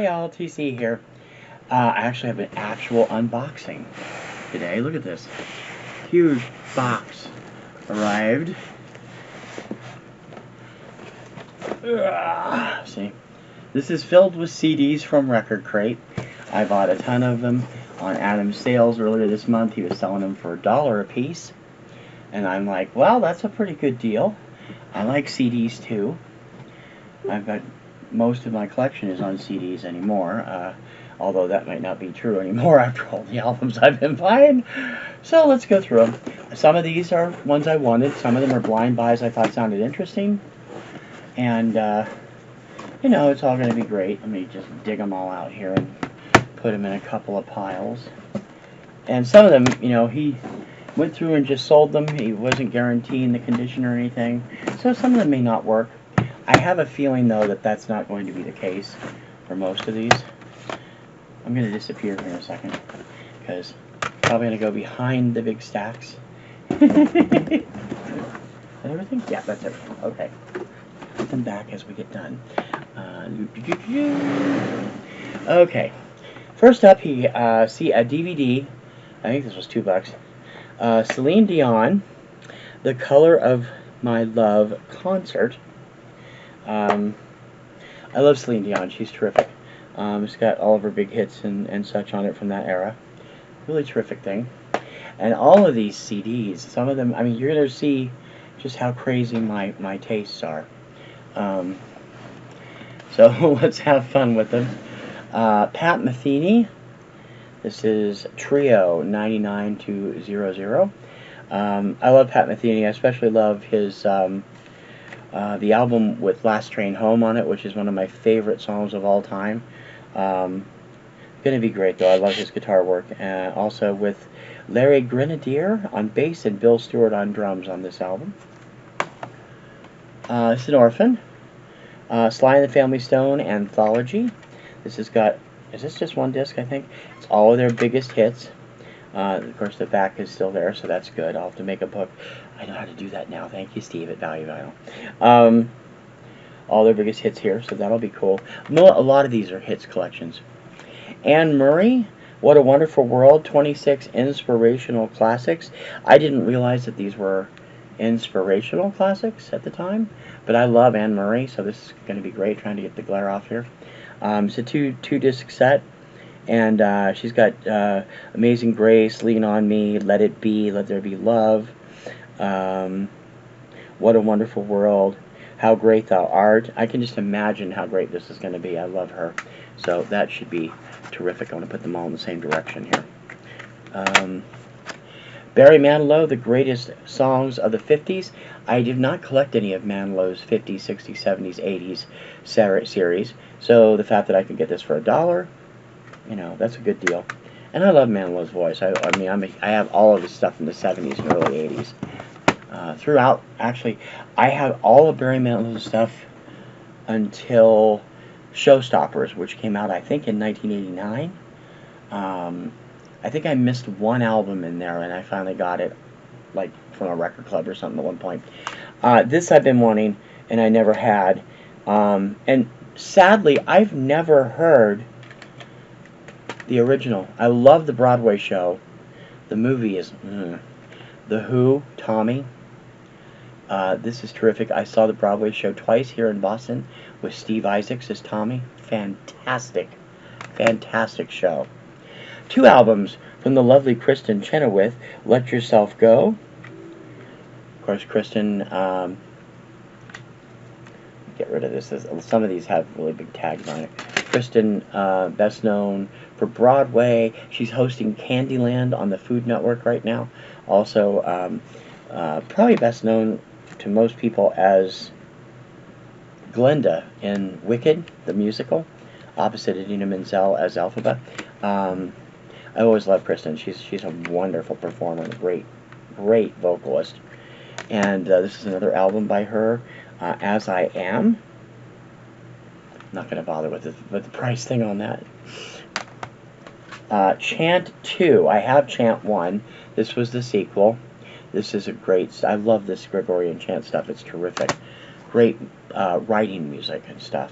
Hey all, TC here. I actually have an actual unboxing today. Look at this. Huge box arrived. See? This is filled with CDs from Record Krate. I bought a ton of them on Adam's sales earlier this month. He was selling them for $1 a piece. And I'm like, well, that's a pretty good deal. I like CDs too. I've got most of my collection is on CDs anymore, although that might not be true anymore after all the albums I've been buying. So let's go through them. Some of these are ones I wanted. Some of them are blind buys I thought sounded interesting. And, you know, it's all going to be great. Let me just dig them all out here and put them in a couple of piles. And some of them, you know, he went through and just sold them. He wasn't guaranteeing the condition or anything. So some of them may not work. I have a feeling, though, that that's not going to be the case for most of these. I'm going to disappear here in a second, because I'm probably going to go behind the big stacks. Everything? Yeah, that's everything. Okay. Put them back as we get done. Okay. First up, see a DVD. I think this was $2. Celine Dion, The Color of My Love concert. I love Celine Dion. She's terrific. It's got all of her big hits and such on it from that era. Really terrific thing. And all of these CDs, some of them, I mean, you're going to see just how crazy my tastes are. So let's have fun with them. Pat Metheny. This is Trio 99200. I love Pat Metheny. I especially love his the album with Last Train Home on it, which is one of my favorite songs of all time. Gonna be great, though. I love his guitar work. Also with Larry Grenadier on bass and Bill Stewart on drums on this album. It's an Orphan. Sly and the Family Stone Anthology. This has got, is this just one disc, I think? It's all of their biggest hits. Of course, the back is still there, so that's good. I'll have to make a book. I know how to do that now. Thank you, Steve, at Value Vinyl. All their biggest hits here, so that'll be cool. A lot of these are hits collections. Anne Murray, What a Wonderful World, 26 Inspirational Classics. I didn't realize that these were inspirational classics at the time, but I love Anne Murray, so this is going to be great, trying to get the glare off here. It's a two-disc set. And she's got Amazing Grace, Lean on Me, Let It Be, Let There Be Love, What a Wonderful World, How Great Thou Art. I can just imagine how great this is going to be. I love her. So that should be terrific. I want to put them all in the same direction here. Barry Manilow's The Greatest Songs of the 50s. I did not collect any of Manilow's 50s, 60s, 70s, 80s series. So the fact that I could get this for $1, you know, that's a good deal. And I love Manilow's voice. I have all of his stuff in the 70s and early 80s. Throughout, actually, I have all of Barry Manilow's stuff until Showstoppers, which came out, I think, in 1989. I think I missed one album in there, and I finally got it, like, from a record club or something at one point. This I've been wanting, and I never had. And sadly, I've never heard the original. I love the Broadway show. The movie is The Who, Tommy. This is terrific. I saw the Broadway show twice here in Boston with Steve Isaacs as Tommy. Fantastic, fantastic show. 2 albums from the lovely Kristen Chenoweth. Let Yourself Go. Of course, Kristen. Get rid of this. Some of these have really big tags on it. Kristen, best known for Broadway. She's hosting Candyland on the Food Network right now. Also, probably best known to most people as Glinda in Wicked, the musical, opposite Idina Menzel as Elphaba. I always love Kristen. She's a wonderful performer, a great vocalist. And this is another album by her, As I Am. Not going to bother with the price thing on that. Chant 2. I have Chant 1. This was the sequel. This is a great... I love this Gregorian chant stuff. It's terrific. Great writing music and stuff.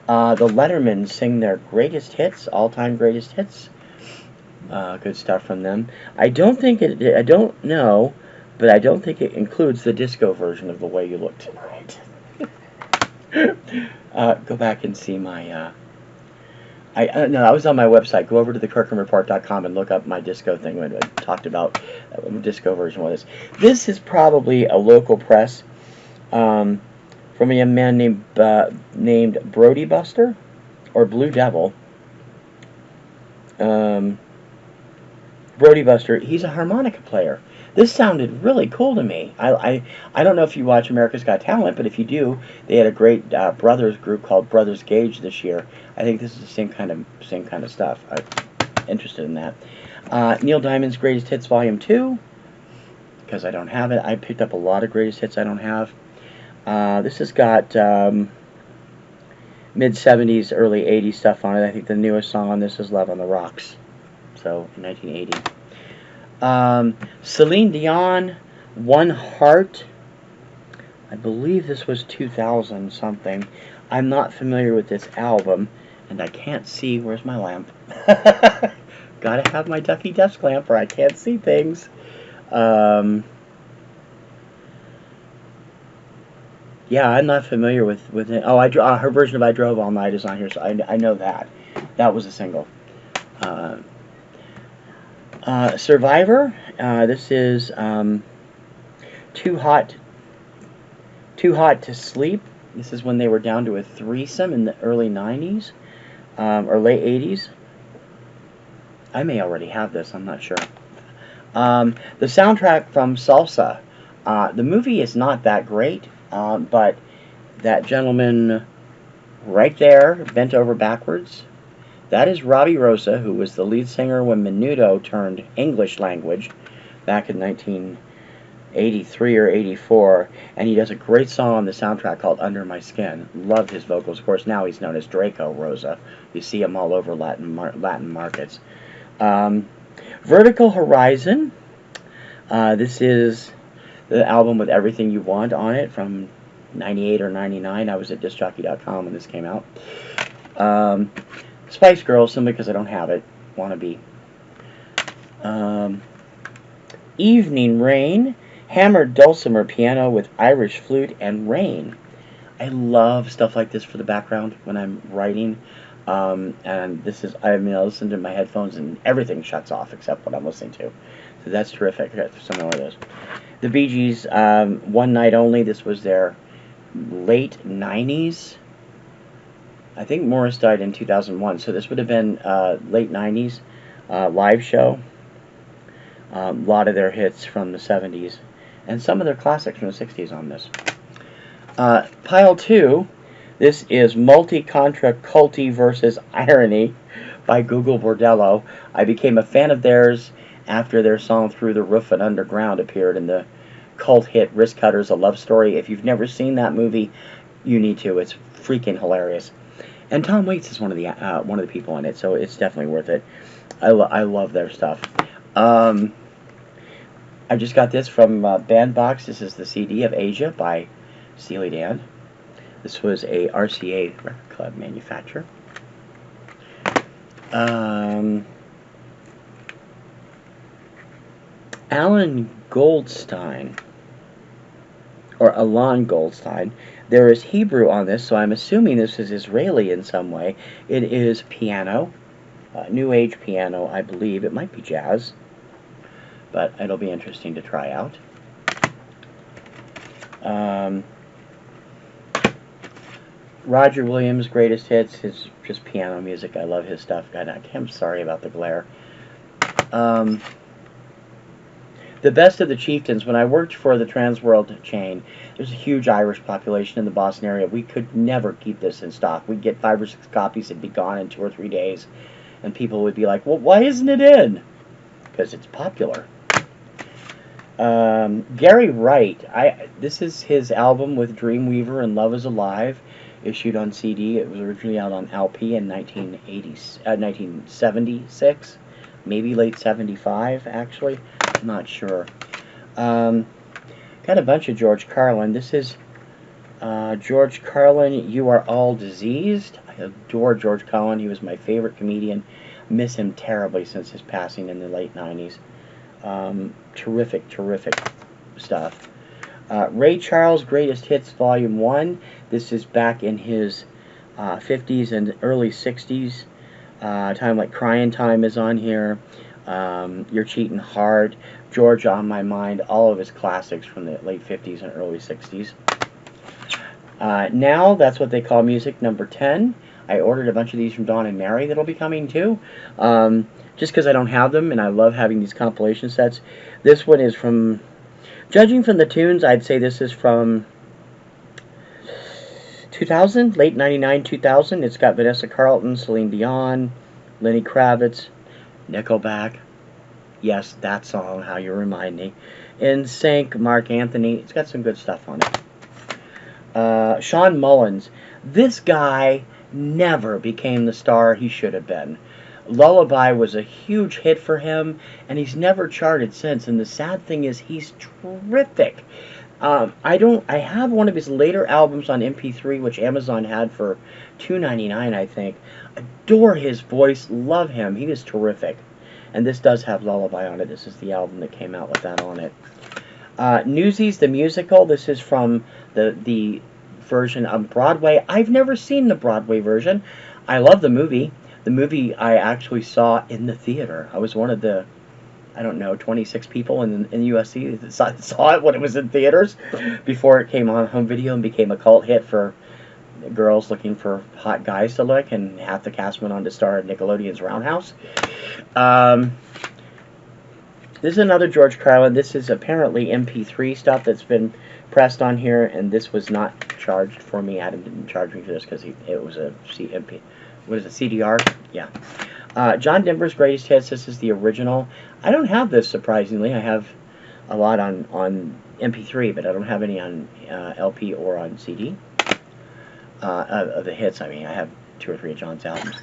The Lettermans sing their greatest hits, all-time greatest hits. Good stuff from them. I don't know, but I don't think it includes the disco version of The Way You Look Tonight. Go back and see my, no, I was on my website. Go over to the KirkhamReport.com and look up my disco thing when I talked about disco version. What is this? Is probably a local press from a young man named Brody Buster or Blue Devil. Brody Buster. He's a harmonica player. This sounded really cool to me. I don't know if you watch America's Got Talent, but if you do, they had a great brothers group called Brothers Gage this year. I think this is the same kind of stuff. I'm interested in that. Neil Diamond's Greatest Hits Volume 2, because I don't have it. I picked up a lot of greatest hits I don't have. This has got mid-70s, early 80s stuff on it. I think the newest song on this is Love on the Rocks. So, 1980. Celine Dion, One Heart. I believe this was 2000 something. I'm not familiar with this album, and I can't see. Where's my lamp? Gotta have my Ducky desk lamp, or I can't see things. Yeah, I'm not familiar with it. Oh, her version of I Drove All Night is on here, so I know that. That was a single. Survivor. This is Too Hot to Sleep. This is when they were down to a threesome in the early 90s or late 80s. I may already have this, I'm not sure. The soundtrack from Salsa. The movie is not that great, but that gentleman right there, bent over backwards, that is Robbie Rosa, who was the lead singer when Menudo turned English language back in 1983 or 84, and he does a great song on the soundtrack called Under My Skin. Love his vocals. Of course, now he's known as Draco Rosa. You see him all over Latin markets. Vertical Horizon. This is the album with Everything You Want on it from 98 or 99. I was at discjockey.com when this came out. Spice Girls, simply because I don't have it. Wannabe. Evening Rain. Hammered dulcimer piano with Irish flute and rain. I love stuff like this for the background when I'm writing. And this is, I listen to my headphones and everything shuts off except what I'm listening to. So that's terrific. I got some more of those. The Bee Gees, One Night Only. This was their late 90s. I think Morris died in 2001, so this would have been late 90s live show. A lot of their hits from the 70s, and some of their classics from the 60s on this. Pile 2, this is Multi-Contra Culty versus Irony by Google Bordello. I became a fan of theirs after their song Through the Roof and Underground appeared in the cult hit Wrist Cutters, A Love Story. If you've never seen that movie, you need to. It's freaking hilarious. And Tom Waits is one of the people in it, so it's definitely worth it. I love their stuff. I just got this from Bandbox. This is the CD of Asia by Steely Dan. This was a RCA Record Club manufacturer. Alan Goldstein, or Alon Goldstein. There is Hebrew on this, so I'm assuming this is Israeli in some way. It is piano, New Age piano, I believe. It might be jazz, but it'll be interesting to try out. Roger Williams' greatest hits is just piano music. I love his stuff. God, I'm sorry about the glare. The Best of the Chieftains. When I worked for the Transworld chain, there's a huge Irish population in the Boston area. We could never keep this in stock. We'd get 5 or 6 copies. It'd be gone in 2 or 3 days. And people would be like, well, why isn't it in? Because it's popular. Gary Wright. This is his album with Dreamweaver and Love is Alive, issued on CD. It was originally out on LP in 1976. Maybe late 75, actually. Not sure. Got a bunch of George Carlin. This is George Carlin, You Are All Diseased. I adore George Carlin. He was my favorite comedian. Miss him terribly since his passing in the late 90s. Terrific, terrific stuff. Ray Charles, Greatest Hits, Volume 1. This is back in his 50s and early 60s. Time like Crying Time is on here. You're Cheating Hard. George on My Mind. All of his classics from the late 50s and early 60s. Now, that's what they call music, number 10. I ordered a bunch of these from Dawn and Mary that'll be coming too. Just because I don't have them, and I love having these compilation sets. This one is from, judging from the tunes, I'd say this is from 2000, late 99, 2000. It's got Vanessa Carlton, Celine Dion, Lenny Kravitz, Nickelback. Yes, that song, How You Remind Me. NSYNC, Mark Anthony. It's got some good stuff on it. Sean Mullins. This guy never became the star he should have been. Lullaby was a huge hit for him, and he's never charted since. And the sad thing is, he's terrific. I have one of his later albums on MP3, which Amazon had for $2.99, I think. Adore his voice, love him. He is terrific. And this does have Lullaby on it. This is the album that came out with that on it. Newsies, the musical. This is from the version on Broadway. I've never seen the Broadway version. I love the movie. The movie I actually saw in the theater. I was one of the, I don't know, 26 people in USC that saw it when it was in theaters before it came on home video and became a cult hit for girls looking for hot guys to lick, and half the cast went on to star in Nickelodeon's Roundhouse. This is another George Carlin. This is apparently MP3 stuff that's been pressed on here, and this was not charged for me. Adam didn't charge me for this because it was a CMP. What is it, CDR? Yeah. John Denver's Greatest Hits. This is the original. I don't have this, surprisingly. I have a lot on MP3, but I don't have any on LP or on CD. Of the hits, I mean. I have 2 or 3 of John's albums.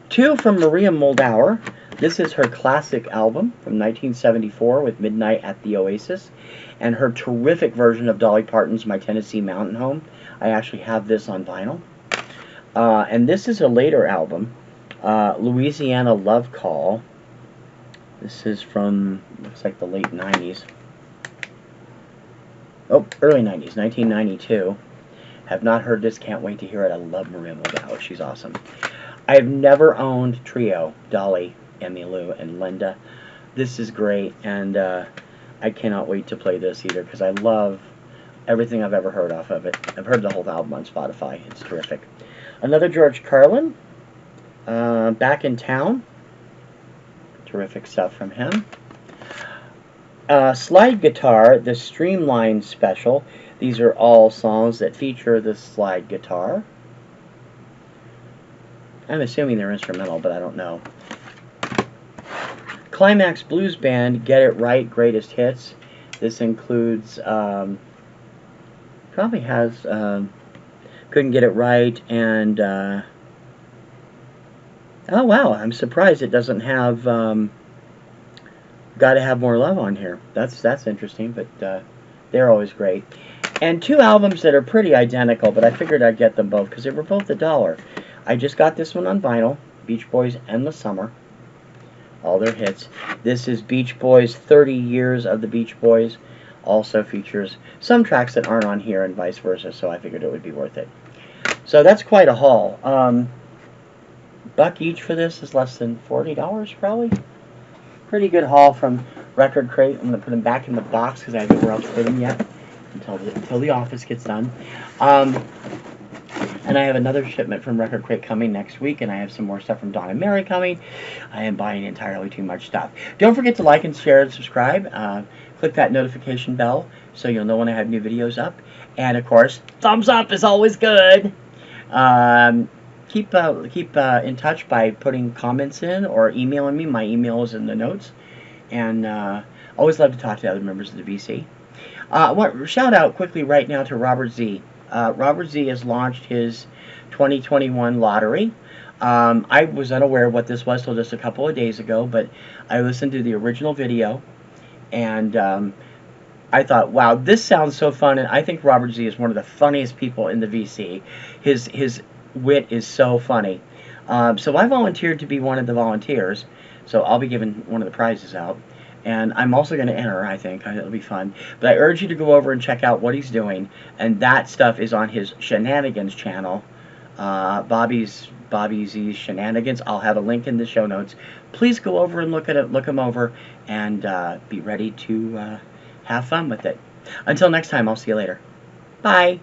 2 from Maria Muldaur. This is her classic album from 1974 with Midnight at the Oasis, and her terrific version of Dolly Parton's My Tennessee Mountain Home. I actually have this on vinyl. And this is a later album, Louisiana Love Call. This is from, looks like the late 90s. Oh, early 90s, 1992. Have not heard this, can't wait to hear it. I love Maria Muldaur, she's awesome. I've never owned Trio, Dolly, Emmylou, and Linda. This is great, and I cannot wait to play this either, because I love everything I've ever heard off of it. I've heard the whole album on Spotify. It's terrific. Another George Carlin, Back in Town. Terrific stuff from him. Slide Guitar, the Streamline Special. These are all songs that feature the slide guitar. I'm assuming they're instrumental, but I don't know. Climax Blues Band, Get It Right, Greatest Hits. This includes, probably has Couldn't Get It Right, and, oh wow, I'm surprised it doesn't have Gotta Have More Love on here. That's interesting, but they're always great. And 2 albums that are pretty identical, but I figured I'd get them both because they were both $1. I just got this one on vinyl, Beach Boys Endless Summer. All their hits. This is Beach Boys, 30 Years of the Beach Boys. Also features some tracks that aren't on here and vice versa, so I figured it would be worth it. So that's quite a haul. Buck each for this is less than $40 probably. Pretty good haul from Record Krate. I'm going to put them back in the box because I have nowhere else to put them yet until the office gets done. And I have another shipment from Record Krate coming next week, and I have some more stuff from Dawn and Mary coming. I am buying entirely too much stuff. Don't forget to like and share and subscribe. Click that notification bell so you'll know when I have new videos up. And, of course, thumbs up is always good. Keep in touch by putting comments in or emailing me. My email is in the notes. And always love to talk to other members of the BC. I want to shout out quickly right now to Robert Zee. Robert Zee has launched his 2021 lottery. I was unaware of what this was till just a couple of days ago, but I listened to the original video, and I thought, wow, this sounds so fun, and I think Robert Zee is one of the funniest people in the VC. His wit is so funny. So I volunteered to be one of the volunteers, so I'll be giving one of the prizes out. And I'm also going to enter, I think. It'll be fun. But I urge you to go over and check out what he's doing, and that stuff is on his Shenanigans channel, Bobby Z's Shenanigans. I'll have a link in the show notes. Please go over and look him over, and be ready to have fun with it. Until next time, I'll see you later. Bye.